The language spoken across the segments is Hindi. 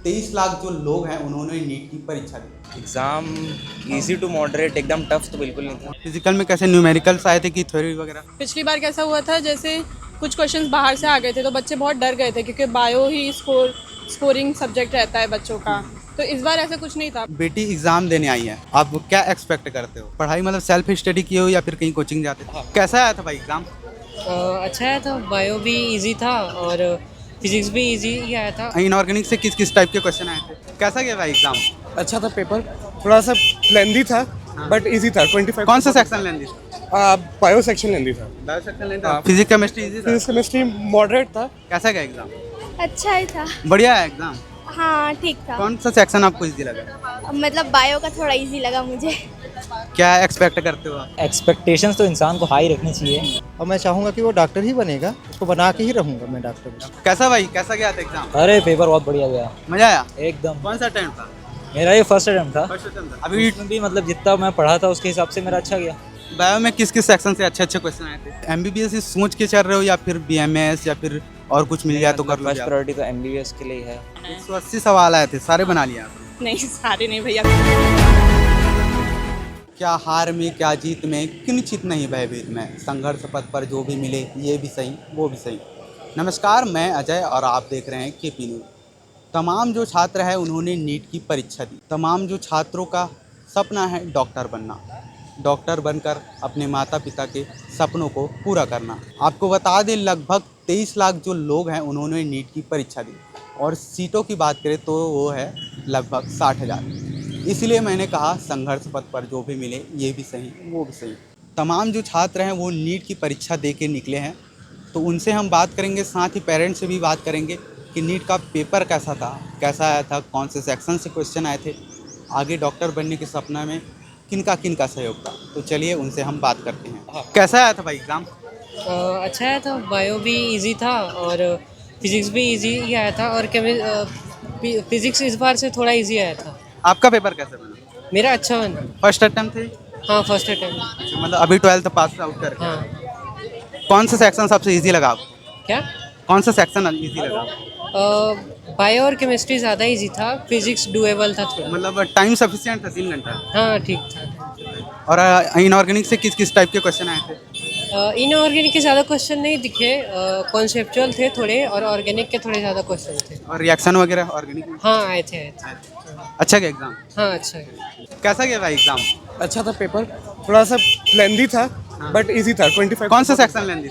23 लाख जो लोग हैं उन्होंने नीट की परीक्षा दी। एग्ज़ाम इजी टू मॉडरेट, एकदम टफ तो बिल्कुल नहीं था। फिजिकल में कैसे न्यूमेरिकल्स आए थे कि थ्योरी वगैरह? पिछली बार कैसा हुआ था, जैसे कुछ क्वेश्चंस बाहर से आ गए थे तो बच्चे बहुत डर गए थे, क्योंकि बायो ही स्कोरिंग सब्जेक्ट रहता है बच्चों का। तो इस बार ऐसा कुछ नहीं था। बेटी एग्जाम देने आई है, आप क्या एक्सपेक्ट करते हो? पढ़ाई मतलब सेल्फ स्टडी की हो या फिर कहीं कोचिंग जाते थे? कैसा आया था भाई एग्जाम? अच्छा आया था। बायो भी इजी था और फिजिक्स भी इजी ही आया था। इनऑर्गेनिक से किस किस टाइप के क्वेश्चन आए थे? कैसा गया भाई एग्जाम? अच्छा था पेपर, थोड़ा सा लेंदी था बट इजी था। 25 कौन सा सेक्शन लेंदी था? बायो सेक्शन लेंदी था। बायो सेक्शन लेंदी था। फिजिक्स केमिस्ट्री इजी था। फिजिक्स केमिस्ट्री मॉडरेट था। कैसा गया एग्जाम? अच्छा ही था। बढ़िया है एग्जाम। हाँ ठीक था। कौन सा सेक्शन आपको इजी लगा? मतलब बायो का थोड़ा इजी लगा मुझे। क्या एक्सपेक्ट करते हो आप? एक्सपेक्टेशंस तो इंसान को हाई रखनी चाहिए। और मैं चाहूँगा कि वो डॉक्टर ही बनेगा, उसको बना के ही रहूँगा मैं डॉक्टर। कैसा भाई, कैसा गया था एग्जाम? अरे पेपर बहुत बढ़िया गया, मजा आया? एकदम। कौन सा अटेम्प्ट था? मेरा ये फर्स्ट अटेम्प्ट था। फर्स्ट अटेम्प्ट था। अभी इसमें भी मतलब जितना मैं पढ़ा था उसके हिसाब से मेरा अच्छा गया। बायो में किस किस सेक्शन से अच्छे अच्छे क्वेश्चन आए थे? एमबीबीएस ही सोच के चल रहे हो या फिर बीएमएस या फिर और कुछ मिल जाए तो कर लो? फर्स्ट प्रायोरिटी तो एमबीबीएस के लिए है। 180 सवाल आए थे, सारे बना लिया आपने? नहीं, सारे नहीं भैया। क्या हार में क्या जीत में, किंचित नहीं भयभीत में, संघर्ष पथ पर जो भी मिले ये भी सही वो भी सही। नमस्कार, मैं अजय और आप देख रहे हैं केपी न्यूज़। तमाम जो छात्र हैं उन्होंने नीट की परीक्षा दी। तमाम जो छात्रों का सपना है डॉक्टर बनना, डॉक्टर बनकर अपने माता पिता के सपनों को पूरा करना। आपको बता दें, लगभग 23 लाख जो लोग हैं उन्होंने नीट की परीक्षा दी और सीटों की बात करें तो वो है लगभग 60,000। इसलिए मैंने कहा संघर्ष पथ पर जो भी मिले ये भी सही वो भी सही। तमाम जो छात्र हैं वो नीट की परीक्षा दे के निकले हैं, तो उनसे हम बात करेंगे, साथ ही पेरेंट्स से भी बात करेंगे कि नीट का पेपर कैसा था, कैसा आया था, कौन से सेक्शन से क्वेश्चन आए थे, आगे डॉक्टर बनने के सपना में किनका सहयोग था। तो चलिए उनसे हम बात करते हैं। कैसा आया था भाई एग्ज़ाम? अच्छा आया था। बायो भी इजी था और फिजिक्स भी इजी ही आया था और फिजिक्स इस बार से थोड़ा इजी आया था। आपका पेपर कैसा बना? मेरा अच्छा बना। फर्स्ट अटेम्प्ट थे? हाँ, फर्स्ट अटेम्प्ट। मतलब अभी 12th पास आउट कर। हाँ। कौन सा सेक्शन सबसे इजी लगा आपको? क्या? कौन सा सेक्शन इजी लगा? बायो और केमिस्ट्री ज़्यादा इजी था, फिजिक्स डुएबल था थोड़ा। मतलब टाइम सफिशिएंट था, 3 घंटा? हाँ ठीक था। और इनऑर्गेनिक से किस किस टाइप के क्वेश्चन आए थे? इनऑर्गेनिक के ज़्यादा क्वेश्चन नहीं दिखे, कॉन्सेप्चुअल थे थोड़े और ऑर्गेनिक के थोड़े ज़्यादा क्वेश्चन थे। और रिएक्शन वगैरह ऑर्गेनिक में? हाँ आए थे। अच्छा गया एग्जाम? हाँ अच्छा है। कैसा गया भाई एग्जाम? अच्छा था पेपर, थोड़ा सा लेंदी था बट इजी था। 25 कौन सा सेक्शन लेंदी?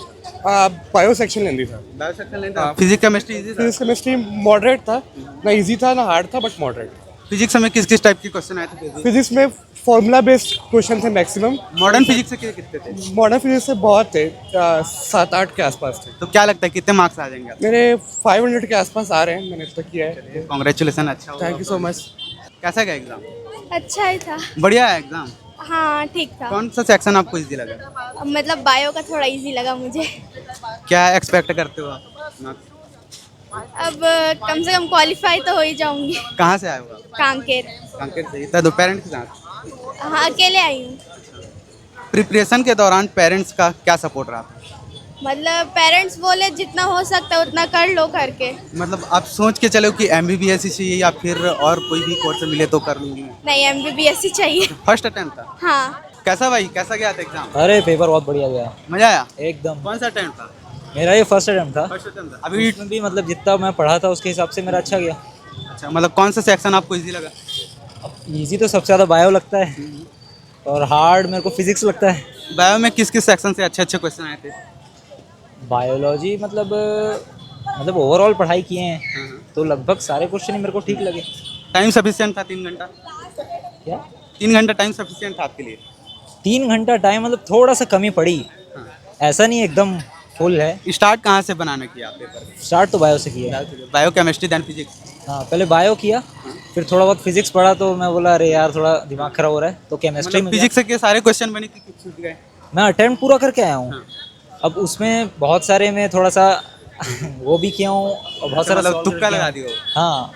बायो सेक्शन लेंदी था। बायो सेक्शन लेंदी था। फिजिक्स केमिस्ट्री इजी था? फिजिक्स केमिस्ट्री मॉडरेट था, ना इजी था ना हार्ड था बट मॉडरेट। फिजिक्स में किस किस टाइप के क्वेश्चन आए थे? फिजिक्स में फॉर्मूला बेस्ड क्वेश्चन थे मैक्सिमम। मॉडर्न फिजिक्स से कितने थे? मॉडर्न फिजिक्स से बहुत थे, 7-8 के आसपास थे। तो क्या लगता है कितने मार्क्स आ जाएंगे? मेरे 500 के आसपास आ रहे हैं, मैंने अब तक किया है। कॉन्ग्रेचुलेसन, अच्छा हुआ। Thank you so much. कैसा गया एग्जाम? अच्छा ही था। बढ़िया है एग्जाम। हाँ ठीक था। कौन सा सेक्शन आपको इजी लगा? मतलब बायो का थोड़ा इजी लगा मुझे। क्या एक्सपेक्ट करते हो आप? अब कम से कम क्वालिफाई तो हो ही जाऊंगी। कहाँ से आए हो आप? कांकेर। कांकेर से? इतना दो पेरेंट्स के साथ? हाँ अकेले आई हूँ। प्रिपरेशन के दौरान पेरेंट्स का क्या सपोर्ट रहा? मतलब पेरेंट्स बोले जितना हो सकता है उतना कर लो करके। मतलब आप सोच के चलो कि एमबीबीएस ही चाहिए या फिर और कोई भी कोर्स मिले तो कर लूँगी? नहीं, एमबीबीएस ही चाहिए। फर्स्ट अटेम्प्ट था? हाँ। कैसा भाई, कैसा गया था एग्जाम? अरे पेपर बहुत बढ़िया गया, मजा आया? एकदम। कौन सा अटेम्प्ट था? मेरा ये फर्स्ट अटेम्प्ट था। फर्स्ट अटेम्प्ट था। अभी इसमें भी मतलब जितना मैं पढ़ा था उसके हिसाब से मेरा अच्छा गया। अच्छा, मतलब कौन सा सेक्शन आपको इजी लगा? इजी तो सबसे ज़्यादा बायो लगता है और हार्ड मेरे को फिजिक्स लगता है। बायो में किस किस सेक्शन से अच्छे अच्छे क्वेश्चन आए थे? बायोलॉजी मतलब ओवरऑल पढ़ाई किए हैं तो लगभग सारे क्वेश्चन ही मेरे को ठीक लगे। टाइम सफिशिएंट था 3 घंटा? क्या 3 घंटा टाइम सफिशिएंट था आपके लिए? 3 घंटा टाइम मतलब थोड़ा सा कमी पड़ी, ऐसा नहीं एकदम फुल है। स्टार्ट कहाँ से बनाने किया आप पेपर? स्टार्ट तो बायो से किया। Biochemistry then physics? हाँ, पहले बायो किया, फिर थोड़ा बहुत फिजिक्स पढ़ा तो मैं बोला अरे यार थोड़ा दिमाग खराब हो रहा है, तो केमिस्ट्री में फिजिक्स के सारे क्वेश्चन बने कि कुछ छूट गए? मैं अटेम्प्ट पूरा करके आया हूँ। अब उसमें बहुत सारे में थोड़ा सा वो भी किया हूँ और बहुत सारा मतलब तुक्का लगा दिया? हाँ,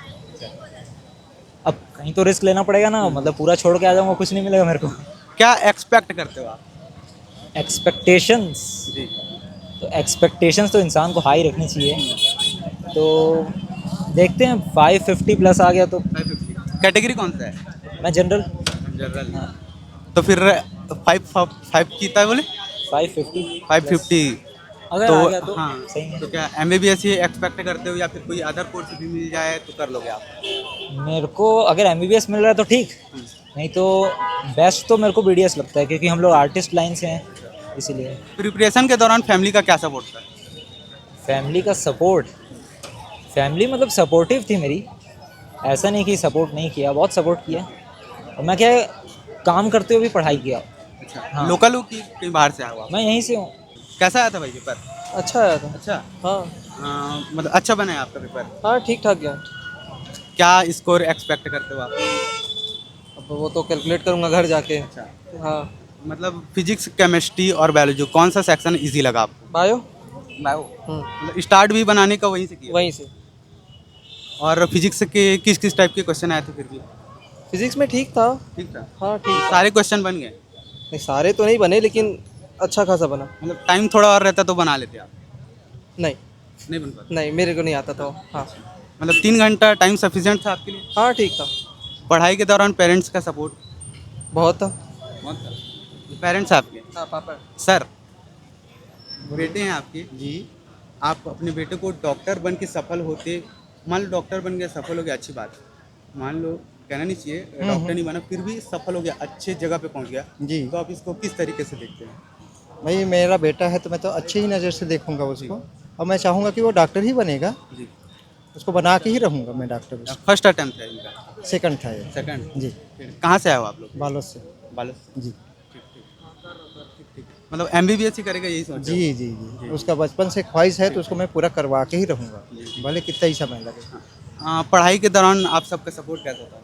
अब कहीं तो रिस्क लेना पड़ेगा ना, मतलब पूरा छोड़ के आ जाऊँगा कुछ नहीं मिलेगा मेरे को। क्या एक्सपेक्ट करते हो आप? एक्सपेक्टेशंस तो इंसान को हाई रखनी चाहिए। तो देखते हैं 550 प्लस आ गया तो। 550 कैटेगरी कौन सा है? मैं जनरल। जनरल। तो फिर 5 कितना है बोले? 550 550 अगर तो आ गया तो हाँ। सही है। तो क्या MBBS ही एक्सपेक्ट करते हो या फिर कोई अदर कोर्स भी मिल जाए तो कर लोगे आप? मेरे को अगर MBBS मिल रहा है तो ठीक, नहीं तो बेस्ट तो मेरे को BDS लगता है, क्योंकि हम लोग आर्टिस्ट लाइन से हैं इसीलिए। प्रिपरेशन के दौरान फैमिली का क्या सपोर्ट था? फैमिली का सपोर्ट, फैमिली मतलब सपोर्टिव थी मेरी, ऐसा नहीं कि सपोर्ट नहीं किया, बहुत सपोर्ट किया। और मैं क्या काम करते हुए भी पढ़ाई किया। अच्छा, हाँ। लोकल हो कि कहीं बाहर से आया हुआ? मैं यहीं से हूँ। कैसा आया था भाई पेपर? अच्छा आया था। अच्छा। हाँ मतलब अच्छा बना है आपका पेपर? हाँ ठीक ठाक गया। क्या स्कोर एक्सपेक्ट करते हो आप? अब वो तो कैलकुलेट करूँगा घर जाके। अच्छा। हाँ मतलब फिजिक्स, केमिस्ट्री और बायोलॉजी कौन सा सेक्शन इजी लगा आपको? बायो। बायो। मतलब स्टार्ट भी बनाने का वहीं से किया? वहीं से। और फिजिक्स के किस किस टाइप के क्वेश्चन आए थे फिर भी? फिजिक्स में ठीक था। ठीक था। हाँ ठीक। सारे क्वेश्चन बन गए? नहीं सारे तो नहीं बने लेकिन अच्छा खासा बना। मतलब टाइम थोड़ा और रहता तो बना लेते आप? नहीं नहीं बन पाता? नहीं मेरे को नहीं आता था। हाँ मतलब 3 घंटा टाइम सफिशिएंट था आपके लिए? हाँ ठीक था। पढ़ाई के दौरान पेरेंट्स का सपोर्ट? बहुत था। पेरेंट्स आपके? हाँ पापा। सर, बेटे हैं आपके जी, आप अपने बेटे को डॉक्टर बन के सफल होते, मान लो डॉक्टर बन गया, सफल हो गया, अच्छी बात है, मान लो कहना नहीं चाहिए डॉक्टर नहीं बना फिर भी सफल हो गया, अच्छे जगह पे पहुंच गया जी तो आप इसको किस तरीके से देखते हैं? भाई मेरा बेटा है तो मैं तो अच्छे ही नज़र से देखूंगा उसको, और मैं चाहूँगा कि वो डॉक्टर ही बनेगा। जी। उसको बना के ही रहूँगा मैं डॉक्टर। उसको फर्स्ट अटेम्प्ट है इनका? सेकंड था ये। सेकंड। जी। कहाँ से आए हो आप लोग? बालोद से। बालोद से। जी मतलब MBBS ही करेगा यही सोच? जी जी जी उसका बचपन से ख्वाहिश है तो उसको मैं पूरा करवा के ही रहूँगा, भले कितना ही समय लगे। पढ़ाई के दौरान आप सबका सपोर्ट कैसा था?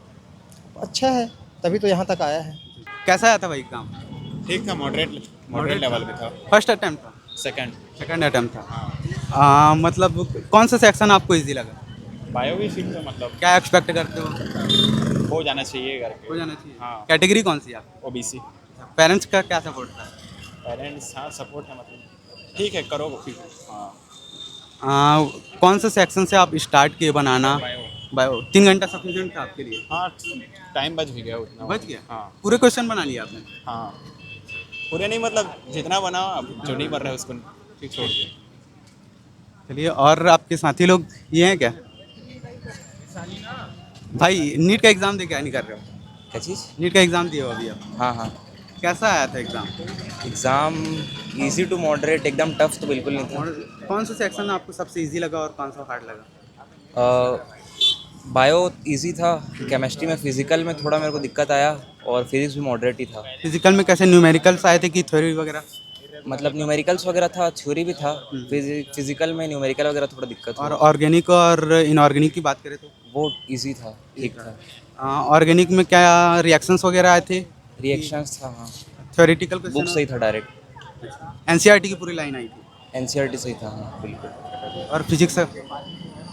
अच्छा है तभी तो यहाँ तक आया है। कैसा आया था भाई एग्जाम? ठीक था, मॉडरेट लेवल पे था। फर्स्ट अटेम्प्ट था? सेकंड अटेम्प्ट था। मतलब कौन सा सेक्शन आपको इजी लगा? बायो भी ठीक था, मतलब क्या एक्सपेक्ट करते हो? हो जाना चाहिए करके। हो जाना चाहिए। हाँ। कैटेगरी कौन सी है आपकी? OBC। पेरेंट्स का क्या सपोर्ट था? पेरेंट्स हाँ सपोर्ट है, मतलब ठीक है करो। हाँ कौन सा सेक्शन से आप स्टार्ट किए बनाना? बायो। बायो। 3 घंटा सफिशिएंट था आपके लिए? हाँ टाइम बच भी गया उतना। बच गया? हाँ पूरे क्वेश्चन बना लिए आपने? हाँ पूरे नहीं, मतलब जितना बना, अब जो नहीं बन रहा है उसको छोड़ दिया। चलिए, और आपके साथी लोग ये हैं क्या? भाई नीट का एग्ज़ाम दे क्या नहीं कर रहे हो? क्या चीज़? नीट का एग्ज़ाम दिए हो अभी आप? हाँ हाँ। कैसा आया था exam? Exam easy to moderate, एकदम टफ तो बिल्कुल नहीं था। और कौन सा सेक्शन आपको सबसे इजी लगा और कौन सा हार्ड लगा? बायो इजी था, केमिस्ट्री में, फिजिकल में थोड़ा मेरे को दिक्कत आया, और फिजिक्स भी मॉडरेट ही था। फिजिकल में कैसे न्यूमेरिकल्स आए थे कि थ्योरी वगैरह? मतलब न्यूमेरिकल्स वगैरह था, थ्योरी भी था। फिजिकल में न्यूमेरिकल वगैरह थोड़ा दिक्कत और हुआ। ऑर्गेनिक और इनऑर्गेनिक की बात करें तो? वो इजी था, ठीक था। ऑर्गेनिक में क्या रिएक्शंस वगैरह आए थे? रिएक्शंस था हाँ। थ्योरेटिकल बुक सही था, डायरेक्ट NCERT की पूरी लाइन आई थी? NCERT सही था हाँ बिल्कुल। और फिजिक्स?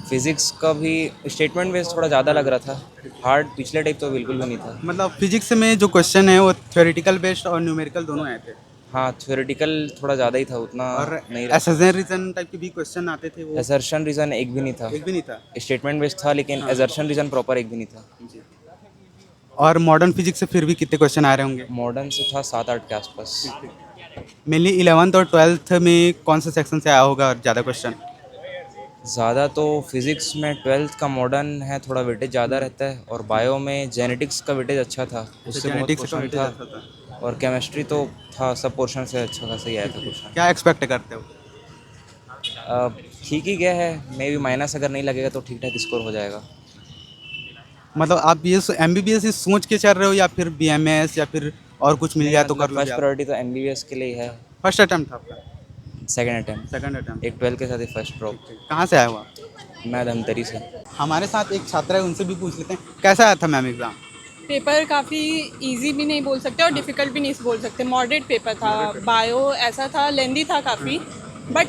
फिजिक्स का भी स्टेटमेंट बेस थोड़ा ज़्यादा लग रहा था, हार्ड पिछले टाइप तो बिल्कुल भी नहीं था। मतलब फिजिक्स में जो क्वेश्चन है वो थ्योरेटिकल बेस्ड और न्यूमेरिकल दोनों आए थे? हाँ थ्योरेटिकल थोड़ा ज़्यादा ही था, उतना और नहीं। असर्शन रीजन टाइप के भी क्वेश्चन आते थे वो? असर्शन रीजन एक भी नहीं था। एक भी नहीं था? स्टेटमेंट बेस्ड था, लेकिन असर्शन रीजन प्रॉपर एक भी नहीं था। और मॉडर्न फिजिक्स से फिर भी कितने क्वेश्चन आ रहे होंगे? मॉडर्न से था 7-8 के आसपास। मेनली 11th और 12th में कौन सा सेक्शन से आया होगा और ज़्यादा क्वेश्चन? ज़्यादा तो फिजिक्स में 12th का मॉडर्न है, थोड़ा वेटेज ज़्यादा रहता है, और बायो में जेनेटिक्स का वेटेज अच्छा था, उससे बहुत जेनेटिक्स का क्वेश्चन वेटेज था। अच्छा था। और केमिस्ट्री तो था, सब पोर्शन से अच्छा खासा ही आया था क्वेश्चन। क्या एक्सपेक्ट करते हो? ठीक ही गया है, मे भी माइनस अगर नहीं लगेगा तो ठीक ठाक स्कोर हो जाएगा। मतलब आप ये MBBS ही सोच के चल रहे हो या फिर BMS या फिर और कुछ मिल गया तो कर फर्स्ट लोगे आप? प्रायोरिटी तो MBBS के लिए ही है। फर्स्ट अटेम्प्ट था आपका? Second attempt, second attempt. एक 12 के साथ ही फर्स्ट ड्रॉप। कहाँ से आया हुआ? मैं धमतरी से। हमारे साथ एक छात्र है, उनसे भी पूछ लेते हैं कैसा आया था मैम एग्ज़ाम? पेपर काफ़ी इजी भी नहीं बोल सकते और डिफ़िकल्ट भी नहीं बोल सकते, मॉडरेट पेपर था। बायो ऐसा था, लेंदी था काफ़ी, बट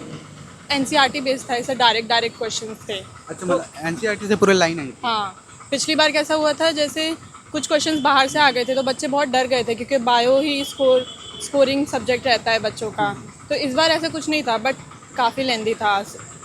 NCERT बेस्ड था, ऐसे डायरेक्ट क्वेश्चन थे। अच्छा, मतलब NCERT से पूरे लाइन आई थी? हाँ, पिछली बार कैसा हुआ था, जैसे कुछ क्वेश्चंस बाहर से आ गए थे तो बच्चे बहुत डर गए थे, क्योंकि बायो ही स्कोरिंग सब्जेक्ट रहता है बच्चों का। तो इस बार ऐसा कुछ नहीं था, बट काफ़ी लेंदी था,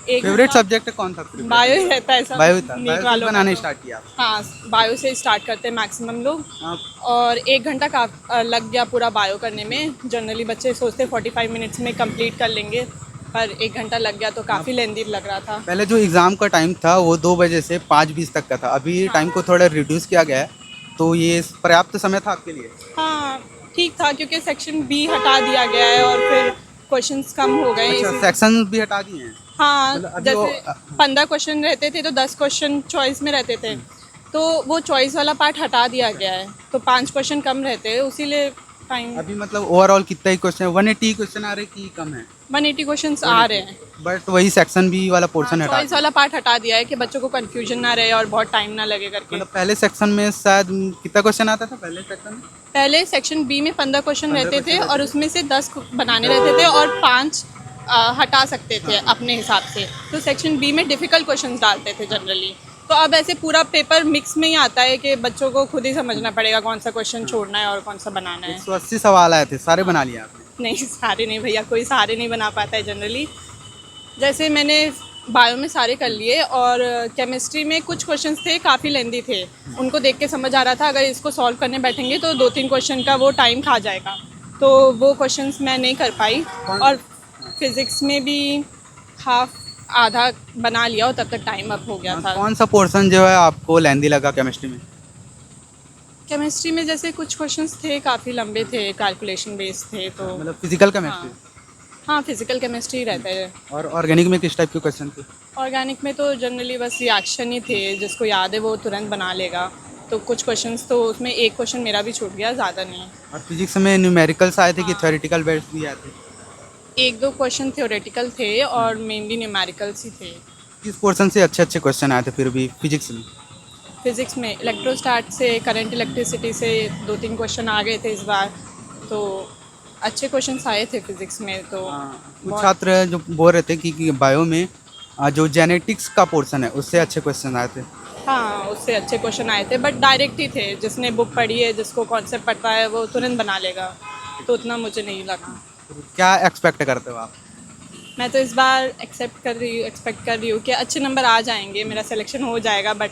एक फेवरेट सब्जेक्ट कौन था? बायो ही रहता है सब बायो था। नीट बायो से वालों का बनाने तो। स्टार्ट किया। हाँ, बायो से स्टार्ट करते हैं मैक्सिमम लोग, आप और 1 घंटा का लग गया पूरा बायो करने में। जनरली बच्चे सोचते 45 मिनट्स में कंप्लीट कर लेंगे, पर 1 घंटा लग गया तो काफ़ी लेंदी लग रहा था। पहले जो एग्ज़ाम का टाइम था वो 2 बजे से 5:20 तक का था, अभी टाइम को थोड़ा रिड्यूस किया गया है, तो ये पर्याप्त समय था आपके लिए? हाँ, ठीक था, क्योंकि सेक्शन बी हटा दिया गया है और फिर क्वेश्चंस कम हो गए अच्छा, इसी- सेक्शन भी हटा दिए हैं? हाँ, मतलब अभी वो- जैसे 15 क्वेश्चन रहते थे तो 10 क्वेश्चन चॉइस में रहते थे, तो वो चॉइस वाला पार्ट हटा दिया गया है, तो 5 क्वेश्चन कम रहते हैं, उसीलिए टाइम अभी मतलब ओवरऑल कितना ही क्वेश्चन है? 180 क्वेश्चन आ रहे कि कम है? 180 क्वेश्चंस आ रहे हैं। बट वही सेक्शन बी वाला पोर्शन हटा चॉइस दिया। वाला पार्ट हटा दिया है कि बच्चों को कंफ्यूजन ना रहे और बहुत टाइम ना लगे करके। मतलब पहले सेक्शन में शायद कितना क्वेश्चन आता था पहले सेक्शन में? पहले सेक्शन बी में 15 क्वेश्चन 15 रहते थे क्वेश्चन और उसमें से 10 बनाने रहते थे और 5 हटा सकते थे अपने हिसाब से। तो सेक्शन बी में डिफ़िकल्ट क्वेश्चंस डालते थे जनरली। तो अब ऐसे पूरा पेपर मिक्स में ही आता है कि बच्चों को खुद ही समझना पड़ेगा कौन सा क्वेश्चन छोड़ना है और कौन सा बनाना है। 180 सवाल आए थे, सारे बना लिए आपने? नहीं, सारे नहीं भैया, कोई सारे नहीं बना पाता है जनरली। जैसे मैंने बायो में सारे कर लिए, और केमिस्ट्री में कुछ क्वेश्चंस थे काफ़ी लेंदी थे, उनको देख के समझ आ रहा था अगर इसको सॉल्व करने बैठेंगे तो 2-3 क्वेश्चन का वो टाइम खा जाएगा, तो वो क्वेश्चंस मैं नहीं कर पाई। और फिज़िक्स में भी हाफ आधा बना लिया और तब तक टाइम अप हो गया था। कौन सा पोर्शन जो है आपको लेंदी लगा केमिस्ट्री में? केमिस्ट्री में जैसे कुछ क्वेश्चंस थे काफ़ी लंबे थे, कैलकुलेशन बेस्ड थे, तो मतलब फिजिकल केमिस्ट्री? हाँ, फिज़िकल केमिस्ट्री रहता है। और ऑर्गेनिक में किस टाइप के क्वेश्चन थे? ऑर्गेनिक में तो जनरली बस रिएक्शन ही थे, जिसको याद है वो तुरंत बना लेगा। तो कुछ क्वेश्चंस तो उसमें एक क्वेश्चन मेरा भी छूट गया, ज़्यादा नहीं। और फिजिक्स में न्यूमेरिकल्स आए थे कि थ्योरेटिकल बेस्ड भी आए थे? 1-2 क्वेश्चन थ्योरेटिकल थे और मेनली न्यूमेरिकल्स ही थे। किस पोर्शन से अच्छे अच्छे क्वेश्चन आए थे फिर भी फिजिक्स में? फिज़िक्स में इलेक्ट्रोस्टैट से, करंट इलेक्ट्रिसिटी से 2-3 क्वेश्चन आ गए थे इस बार, तो अच्छे क्वेश्चंस आए थे फिज़िक्स में। तो कुछ छात्र जो बोल रहे थे कि बायो में जो जेनेटिक्स का पोर्शन है उससे अच्छे क्वेश्चन आए थे। हाँ, उससे अच्छे क्वेश्चन आए थे, बट डायरेक्ट ही थे, जिसने बुक पढ़ी है, जिसको कॉन्सेप्ट पता है वो तुरंत बना लेगा, तो उतना मुझे नहीं लगा। क्या एक्सपेक्ट करते हो आप? मैं तो इस बार एक्सपेक्ट कर रही हूँ कि अच्छे नंबर आ जाएंगे, मेरा सिलेक्शन हो जाएगा, बट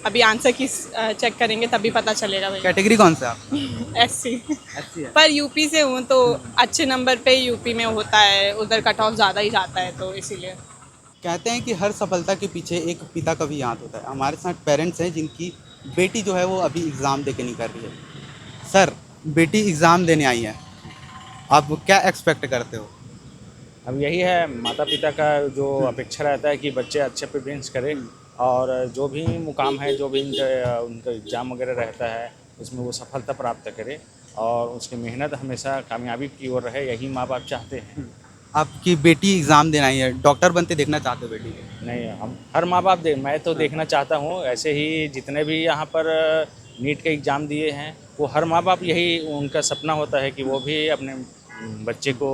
अभी आंसर की चेक करेंगे तभी पता चलेगा भाई। कैटेगरी कौन सा आप? एससी है। पर यूपी से हूँ तो अच्छे नंबर पे यूपी में होता है, उधर कट ऑफ ज़्यादा ही जाता है, तो इसीलिए। कहते हैं कि हर सफलता के पीछे एक पिता का भी हाथ होता है। हमारे साथ पेरेंट्स हैं जिनकी बेटी जो है वो अभी एग्ज़ाम दे के निकल रही है। सर, बेटी एग्ज़ाम देने आई है, आप क्या एक्सपेक्ट करते हो? अब यही है माता पिता का जो अपेक्षा रहता है कि बच्चे अच्छे प्रिपरेंस करें और जो भी मुकाम है, जो भी उनका एग्ज़ाम वगैरह रहता है उसमें वो सफलता प्राप्त करे और उसकी मेहनत हमेशा कामयाबी की ओर रहे, यही माँ बाप चाहते हैं। आपकी बेटी एग्ज़ाम देने आई है, डॉक्टर बनते देखना चाहते हो बेटी को? नहीं, हम हर माँ बाप मैं तो देखना चाहता हूँ, ऐसे ही जितने भी यहाँ पर नीट के एग्ज़ाम दिए हैं वो हर माँ बाप यही उनका सपना होता है कि वो भी अपने बच्चे को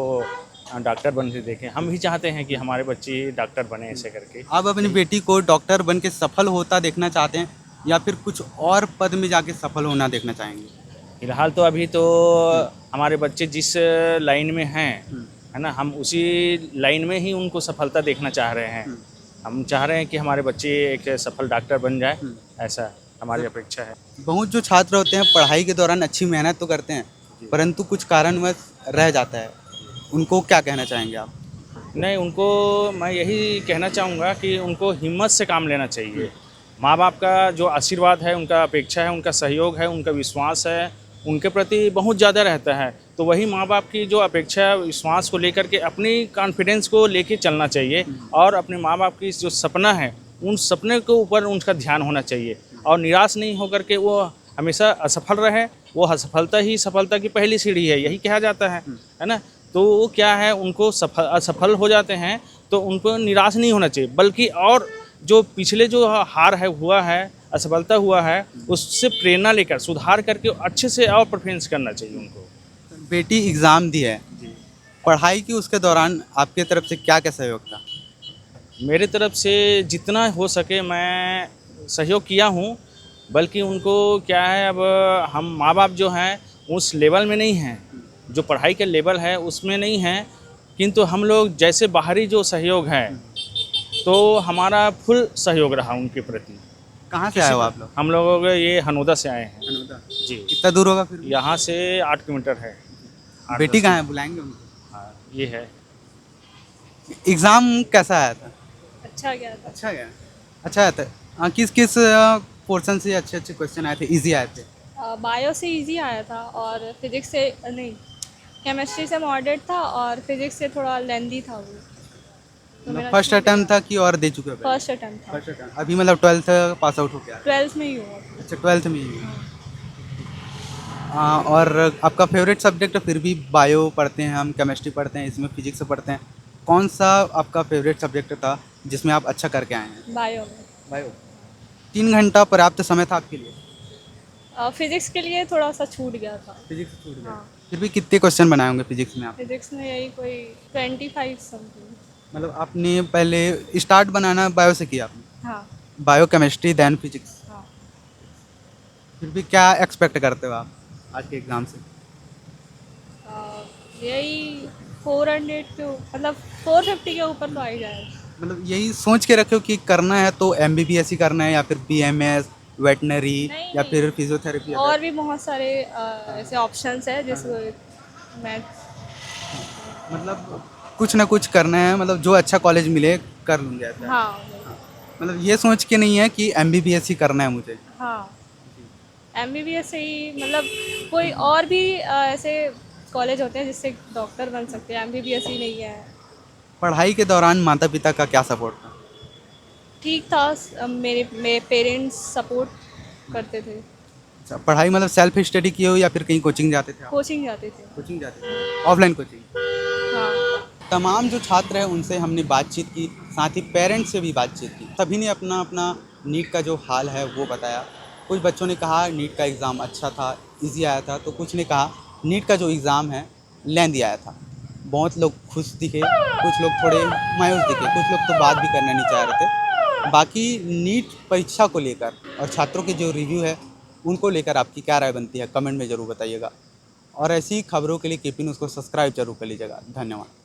डॉक्टर बनते देखें। हम भी चाहते हैं कि हमारे बच्चे डॉक्टर बने ऐसे करके। आप अपनी बेटी को डॉक्टर बन के सफल होता देखना चाहते हैं या फिर कुछ और पद में जाके सफल होना देखना चाहेंगे? फिलहाल तो अभी तो हमारे बच्चे जिस लाइन में हैं, है ना, हम उसी लाइन में ही उनको सफलता देखना चाह रहे हैं। हम चाह रहे हैं कि हमारे बच्चे एक सफल डॉक्टर बन जाए, ऐसा हमारी अपेक्षा है। बहुत जो छात्र होते हैं पढ़ाई के दौरान अच्छी मेहनत तो करते हैं, परंतु कुछ कारणवश रह जाता है, उनको क्या कहना चाहेंगे आप? नहीं, उनको मैं यही कहना चाहूँगा कि उनको हिम्मत से काम लेना चाहिए। माँ बाप का जो आशीर्वाद है, उनका अपेक्षा है, उनका सहयोग है, उनका विश्वास है, उनके प्रति बहुत ज़्यादा रहता है, तो वही माँ बाप की जो अपेक्षा विश्वास को लेकर के अपनी कॉन्फिडेंस को लेके चलना चाहिए और अपने माँ बाप की जो सपना है उन सपने के ऊपर उनका ध्यान होना चाहिए और निराश नहीं होकर के वो हमेशा असफल रहे। वो असफलता ही सफलता की पहली सीढ़ी है, यही कहा जाता है ना। तो वो क्या है, उनको असफल हो जाते हैं तो उनको निराश नहीं होना चाहिए, बल्कि और जो पिछले जो हार है हुआ है, असफलता हुआ है, उससे प्रेरणा लेकर सुधार करके अच्छे से और परफॉर्मेंस करना चाहिए उनको। बेटी एग्ज़ाम दी है, पढ़ाई की उसके दौरान आपके तरफ से क्या क्या सहयोग था? मेरे तरफ से जितना हो सके मैं सहयोग किया हूँ, बल्कि उनको क्या है, अब हम माँ बाप जो हैं उस लेवल में नहीं हैं, जो पढ़ाई के लेवल है उसमें नहीं हैं, किंतु हम लोग जैसे बाहरी जो सहयोग है तो हमारा फुल सहयोग रहा उनके प्रति। कहाँ से आए हो आप लोग? हम लोग ये हनोदा से आए हैं जी। कितना दूर होगा फिर? यहाँ से 8 किलोमीटर है। बेटी कहाँ है, बुलाएंगे उनको? हाँ ये है। एग्ज़ाम कैसा आया था? अच्छा गया था। अच्छा गया, अच्छा आया था। किस किस पोर्शन से अच्छे अच्छे क्वेश्चन आए थे, इजी आए थे? बायो से इजी आया था और फिजिक्स से नहीं, केमिस्ट्री से मॉडरेट था और फिजिक्स से थोड़ा लेंदी था वो। तो मेरा फर्स्ट अटेम्प्ट था कि और दे चुके हो? फर्स्ट अटेम्प्ट था। First attempt. अभी मतलब 12th पास आउट हो गया? 12th में ही हुआ। अच्छा 12th में ही। और आपका फेवरेट सब्जेक्ट फिर भी बायो पढ़ते हैं हम, केमिस्ट्री पढ़ते हैं, इसमें फिजिक्स पढ़ते हैं, कौन सा आपका फेवरेट सब्जेक्ट था जिसमें आप अच्छा करके आए हैं? बायो में। बायो। 3 घंटा पर्याप्त समय था आपके लिए? फिजिक्स के लिए थोड़ा सा छूट गया था। फिजिक्स छूट गया। हाँ। फिर भी कितने क्वेश्चन बनाए होंगे फिजिक्स में आप? फिजिक्स में यही कोई 25 समथिंग। मतलब आपने पहले स्टार्ट बनाना बायो से किया आपने? हाँ बायो, केमिस्ट्री, देन फिजिक्स। हाँ। फिर भी क्या एक्सपेक्ट करते हो आप आज के एग्ज़ाम से? यही 400 के मतलब 450 के ऊपर तो आ ही जाएगा। मतलब यही सोच के रखे हो कि करना है तो MBBS ही करना है या फिर BMS, वेटनरी नहीं, या फिर फिजियोथेरेपी? और भी बहुत सारे ऐसे ऑप्शंस है जिसको मैं मतलब कुछ ना कुछ करना है, मतलब जो अच्छा कॉलेज मिले कर लूँगा ऐसा? हाँ मतलब ये सोच के नहीं है कि MBBS ही करना है मुझे? हाँ MBBS से ही मतलब कोई और भी ऐसे कॉलेज होते हैं जिससे डॉक्टर बन सकते हैं, MBBS ही नहीं है। पढ़ाई के दौरान माता पिता का क्या सपोर्ट था? ठीक था, मेरे पेरेंट्स सपोर्ट करते थे। अच्छा, पढ़ाई मतलब सेल्फ स्टडी की हो या फिर कहीं कोचिंग जाते थे आप? कोचिंग जाते थे। कोचिंग जाते थे, ऑफलाइन कोचिंग? हाँ तमाम जो छात्र हैं उनसे हमने बातचीत की, साथ ही पेरेंट्स से भी बातचीत की। सभी ने अपना अपना नीट का जो हाल है वो बताया। कुछ बच्चों ने कहा नीट का एग्ज़ाम अच्छा था, इजी आया था, तो कुछ ने कहा नीट का जो एग्ज़ाम है लेंदी आया था। बहुत लोग खुश दिखे, कुछ लोग थोड़े मायूस दिखे, कुछ लोग तो बात भी करना नहीं चाह रहे थे। बाकी नीट परीक्षा को लेकर और छात्रों के जो रिव्यू है उनको लेकर आपकी क्या राय बनती है, कमेंट में ज़रूर बताइएगा। और ऐसी खबरों के लिए KP न्यूज़ को सब्सक्राइब जरूर कर लीजिएगा। धन्यवाद।